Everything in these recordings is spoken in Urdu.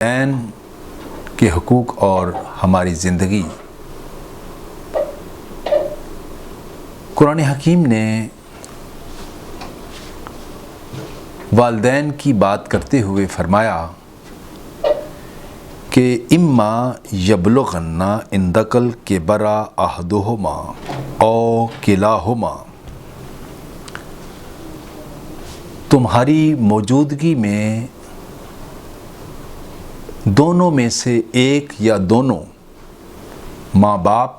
والدین کے حقوق اور ہماری زندگی۔ قرآن حکیم نے والدین کی بات کرتے ہوئے فرمایا کہ اما یبلغن عندک الکبر احدہما او کلاہما، تمہاری موجودگی میں دونوں میں سے ایک یا دونوں ماں باپ،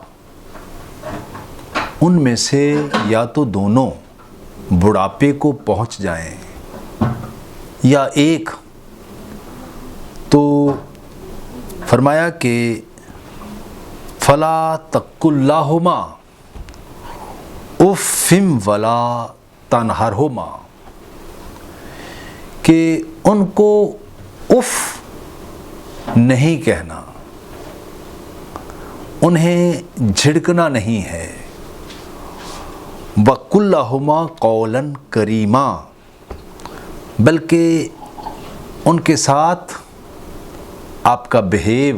ان میں سے یا تو دونوں بڑھاپے کو پہنچ جائیں یا ایک، تو فرمایا کہ فلا تقل لہما اف ولا تنہرہما، کہ ان کو اف نہیں کہنا، انہیں جھڑکنا نہیں ہے، وَقُلْ لَهُمَا قَوْلًا كَرِيمًا، بلکہ ان کے ساتھ آپ کا بہیو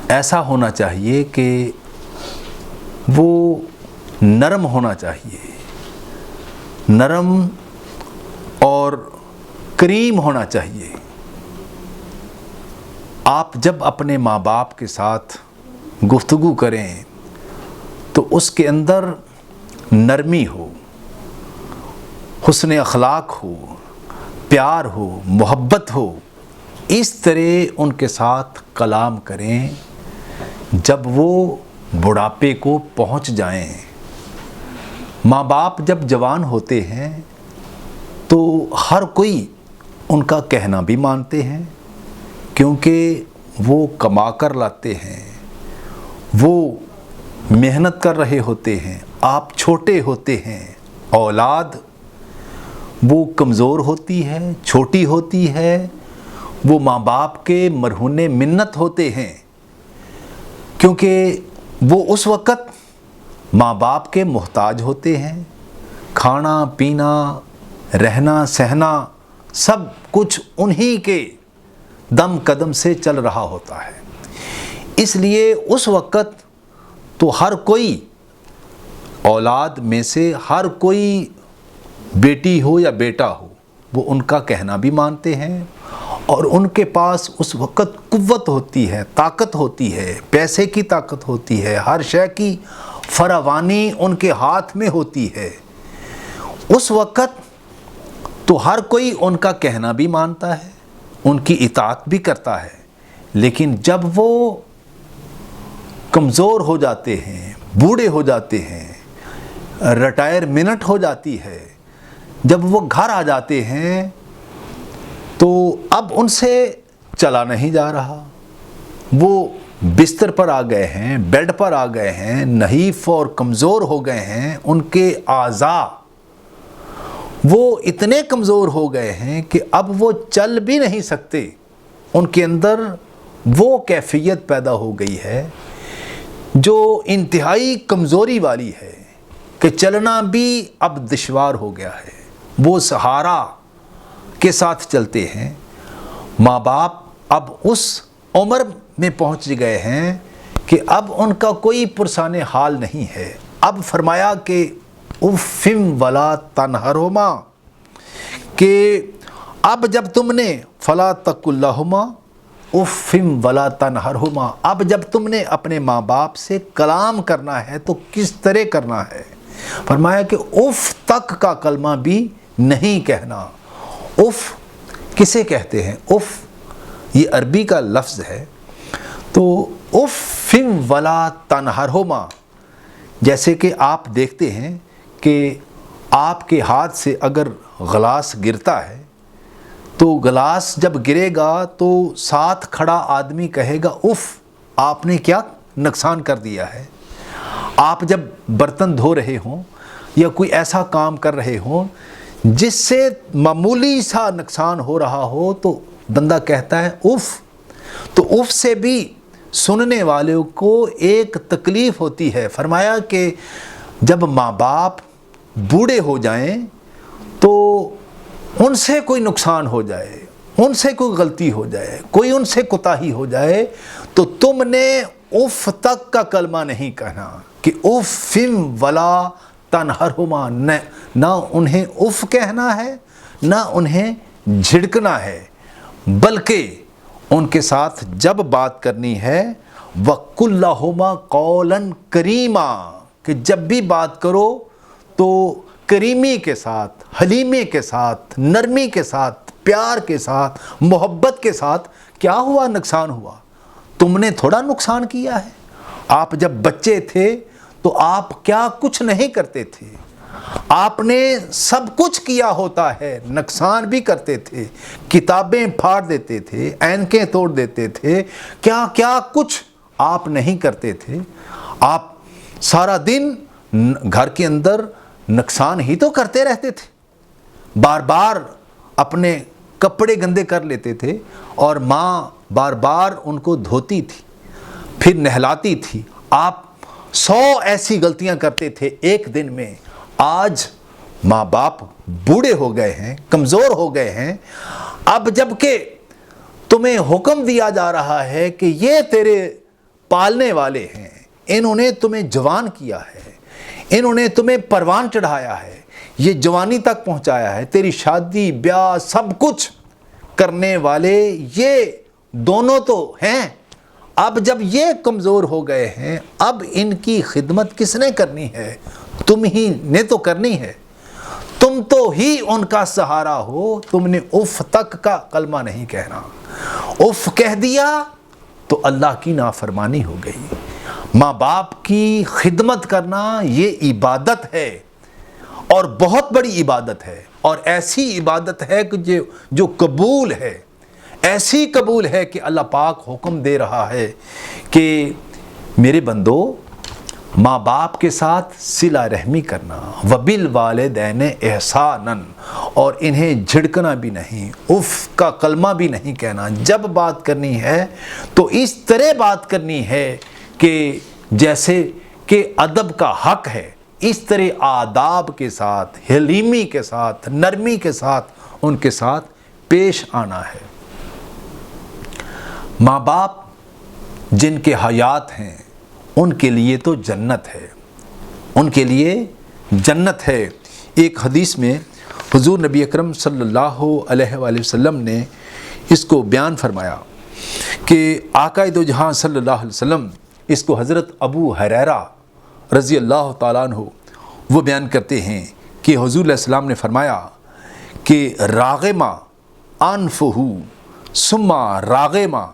ایسا ہونا چاہیے کہ وہ نرم ہونا چاہیے، نرم اور کریم ہونا چاہیے۔ آپ جب اپنے ماں باپ کے ساتھ گفتگو کریں تو اس کے اندر نرمی ہو، حسن اخلاق ہو، پیار ہو، محبت ہو، اس طرح ان کے ساتھ کلام کریں جب وہ بڑھاپے کو پہنچ جائیں۔ ماں باپ جب جوان ہوتے ہیں تو ہر کوئی ان کا کہنا بھی مانتے ہیں، کیونکہ وہ کما کر لاتے ہیں، وہ محنت کر رہے ہوتے ہیں، آپ چھوٹے ہوتے ہیں، اولاد وہ کمزور ہوتی ہے، چھوٹی ہوتی ہے، وہ ماں باپ کے مرہون منت ہوتے ہیں، کیونکہ وہ اس وقت ماں باپ کے محتاج ہوتے ہیں، کھانا پینا رہنا سہنا سب کچھ انہی کے دم قدم سے چل رہا ہوتا ہے۔ اس لیے اس وقت تو ہر کوئی اولاد میں سے ہر کوئی بیٹی ہو یا بیٹا ہو، وہ ان کا کہنا بھی مانتے ہیں، اور ان کے پاس اس وقت قوت ہوتی ہے، طاقت ہوتی ہے، پیسے کی طاقت ہوتی ہے، ہر شے کی فراوانی ان کے ہاتھ میں ہوتی ہے۔ اس وقت تو ہر کوئی ان کا کہنا بھی مانتا ہے، ان کی اطاعت بھی کرتا ہے، لیکن جب وہ کمزور ہو جاتے ہیں، بوڑھے ہو جاتے ہیں، ریٹائرمنٹ ہو جاتی ہے، جب وہ گھر آ جاتے ہیں تو اب ان سے چلا نہیں جا رہا، وہ بستر پر آ گئے ہیں، بیڈ پر آ گئے ہیں، نحیف اور کمزور ہو گئے ہیں، ان کے اعضاء وہ اتنے کمزور ہو گئے ہیں کہ اب وہ چل بھی نہیں سکتے۔ ان کے اندر وہ کیفیت پیدا ہو گئی ہے جو انتہائی کمزوری والی ہے کہ چلنا بھی اب دشوار ہو گیا ہے، وہ سہارا کے ساتھ چلتے ہیں۔ ماں باپ اب اس عمر میں پہنچ گئے ہیں کہ اب ان کا کوئی پرسان حال نہیں ہے۔ اب فرمایا کہ اف ولا تنہرہما، کہ اب جب تم نے فلا تقل لہما اف ولا تنہرہما، اب جب تم نے اپنے ماں باپ سے کلام کرنا ہے تو کس طرح کرنا ہے؟ فرمایا کہ اف تک کا کلمہ بھی نہیں کہنا۔ اف کسے کہتے ہیں؟ اف یہ عربی کا لفظ ہے، تو اف ولا تنہرہما، جیسے کہ آپ دیکھتے ہیں کہ آپ کے ہاتھ سے اگر گلاس گرتا ہے تو گلاس جب گرے گا تو ساتھ کھڑا آدمی کہے گا اف، آپ نے کیا نقصان کر دیا ہے۔ آپ جب برتن دھو رہے ہوں یا کوئی ایسا کام کر رہے ہوں جس سے معمولی سا نقصان ہو رہا ہو تو بندہ کہتا ہے اف، تو اف سے بھی سننے والوں کو ایک تکلیف ہوتی ہے۔ فرمایا کہ جب ماں باپ بوڑھے ہو جائیں تو ان سے کوئی نقصان ہو جائے، ان سے کوئی غلطی ہو جائے, کوئی ان سے کوتاہی ہو جائے, تو تم نے اف تک کا کلمہ نہیں کہنا کہ افم ولا تنہرہما, نہ انہیں اف کہنا ہے نہ انہیں جھڑکنا ہے, بلکہ ان کے ساتھ جب بات کرنی ہے وَقُلْ لَهُمَا قَوْلًا كَرِيمًا, کہ جب بھی بات کرو تو کریمی کے ساتھ, حلیمی کے ساتھ, نرمی کے ساتھ, پیار کے ساتھ, محبت کے ساتھ. کیا ہوا؟ نقصان ہوا. تم نے تھوڑا نقصان کیا ہے. آپ جب بچے تھے تو آپ کیا کچھ نہیں کرتے تھے, آپ نے سب کچھ کیا ہوتا ہے, نقصان بھی کرتے تھے, کتابیں پھاڑ دیتے تھے, اینکیں توڑ دیتے تھے, کیا کیا کچھ آپ نہیں کرتے تھے. آپ سارا دن گھر کے اندر نقصان ہی تو کرتے رہتے تھے, بار بار اپنے کپڑے گندے کر لیتے تھے اور ماں بار بار ان کو دھوتی تھی, پھر نہلاتی تھی. آپ 100 ایسی غلطیاں کرتے تھے ایک دن میں. آج ماں باپ بوڑھے ہو گئے ہیں, کمزور ہو گئے ہیں, اب جب کہ تمہیں حکم دیا جا رہا ہے کہ یہ تیرے پالنے والے ہیں, انہوں نے تمہیں جوان کیا ہے, انہوں نے تمہیں پروان چڑھایا ہے, یہ جوانی تک پہنچایا ہے, تیری شادی بیاہ سب کچھ کرنے والے یہ دونوں تو ہیں. اب جب یہ کمزور ہو گئے ہیں, اب ان کی خدمت کس نے کرنی ہے؟ تم ہی نے تو کرنی ہے. تم تو ہی ان کا سہارا ہو. تم نے اف تک کا کلمہ نہیں کہنا. اف کہہ دیا تو اللہ کی نافرمانی ہو گئی. ماں باپ کی خدمت کرنا یہ عبادت ہے, اور بہت بڑی عبادت ہے, اور ایسی عبادت ہے کہ جو قبول ہے, ایسی قبول ہے کہ اللہ پاک حکم دے رہا ہے کہ میرے بندو ماں باپ کے ساتھ صلہ رحمی کرنا, وبالوالدین احسانا, اور انہیں جھڑکنا بھی نہیں, اف کا کلمہ بھی نہیں کہنا. جب بات کرنی ہے تو اس طرح بات کرنی ہے کہ جیسے کہ ادب کا حق ہے, اس طرح آداب کے ساتھ, حلیمی کے ساتھ, نرمی کے ساتھ ان کے ساتھ پیش آنا ہے. ماں باپ جن کے حیات ہیں ان کے لیے تو جنت ہے, ان کے لیے جنت ہے. ایک حدیث میں حضور نبی اکرم صلی اللہ علیہ وآلہ وسلم نے اس کو بیان فرمایا کہ آقا دو جہاں صلی اللہ علیہ وسلم, اس کو حضرت ابو ہریرہ رضی اللہ تعالیٰ عنہ وہ بیان کرتے ہیں کہ حضور علیہ السلام نے فرمایا کہ راغما انفہو ثم راغما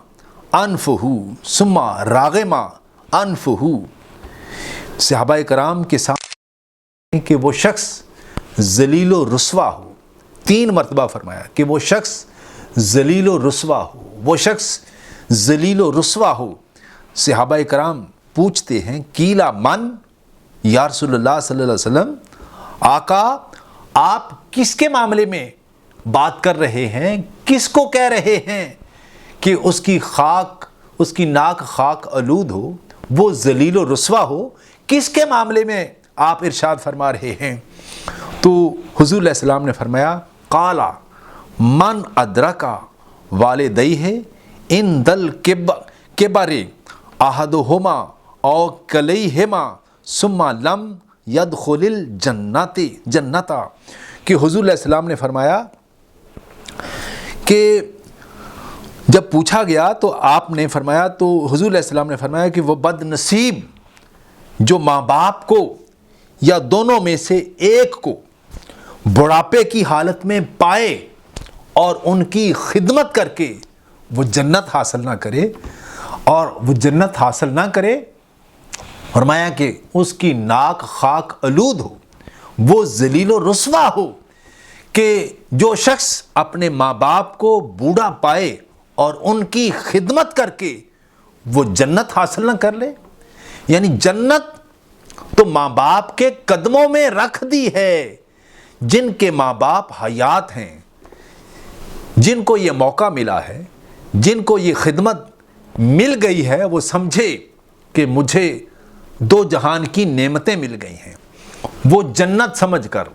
انفہو ثم راغما انفہو. صحابہ کرام کے سامنے کہ وہ شخص ذلیل و رسوا ہو, 3 مرتبہ فرمایا کہ وہ شخص ذلیل و رسوا ہو, وہ شخص ذلیل و رسوا ہو. صحابہ کرام پوچھتے ہیں کیلا من یا رسول اللہ صلی اللہ علیہ وسلم, آقا آپ کس کے معاملے میں بات کر رہے ہیں, کس کو کہہ رہے ہیں کہ اس کی ناک خاک آلود ہو, وہ ذلیل و رسوا ہو, کس کے معاملے میں آپ ارشاد فرما رہے ہیں؟ تو حضور علیہ السلام نے فرمایا قالا من ادرکا والدیہ ان دل کبر احدہما او کلیہما ثم لم یدخل الجنت. کہ حضور علیہ السلام نے فرمایا کہ جب پوچھا گیا تو آپ نے فرمایا, تو حضور علیہ السلام نے فرمایا کہ وہ بد نصیب جو ماں باپ کو یا دونوں میں سے ایک کو بڑھاپے کی حالت میں پائے اور ان کی خدمت کر کے وہ جنت حاصل نہ کرے, اور وہ جنت حاصل نہ کرے, فرمایا کہ اس کی ناک خاک آلود ہو, وہ ذلیل و رسوا ہو. کہ جو شخص اپنے ماں باپ کو بوڑھا پائے اور ان کی خدمت کر کے وہ جنت حاصل نہ کر لے, یعنی جنت تو ماں باپ کے قدموں میں رکھ دی ہے. جن کے ماں باپ حیات ہیں, جن کو یہ موقع ملا ہے, جن کو یہ خدمت مل گئی ہے, وہ سمجھے کہ مجھے 2 جہان کی نعمتیں مل گئی ہیں, وہ جنت سمجھ کر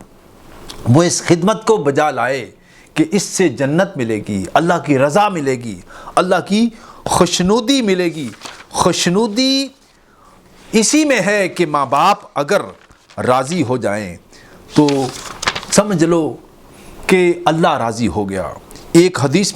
وہ اس خدمت کو بجا لائے کہ اس سے جنت ملے گی، اللہ کی رضا ملے گی، اللہ کی خوشنودی ملے گی۔ خوشنودی اسی میں ہے کہ ماں باپ اگر راضی ہو جائیں تو سمجھ لو کہ اللہ راضی ہو گیا۔ ایک حدیث میں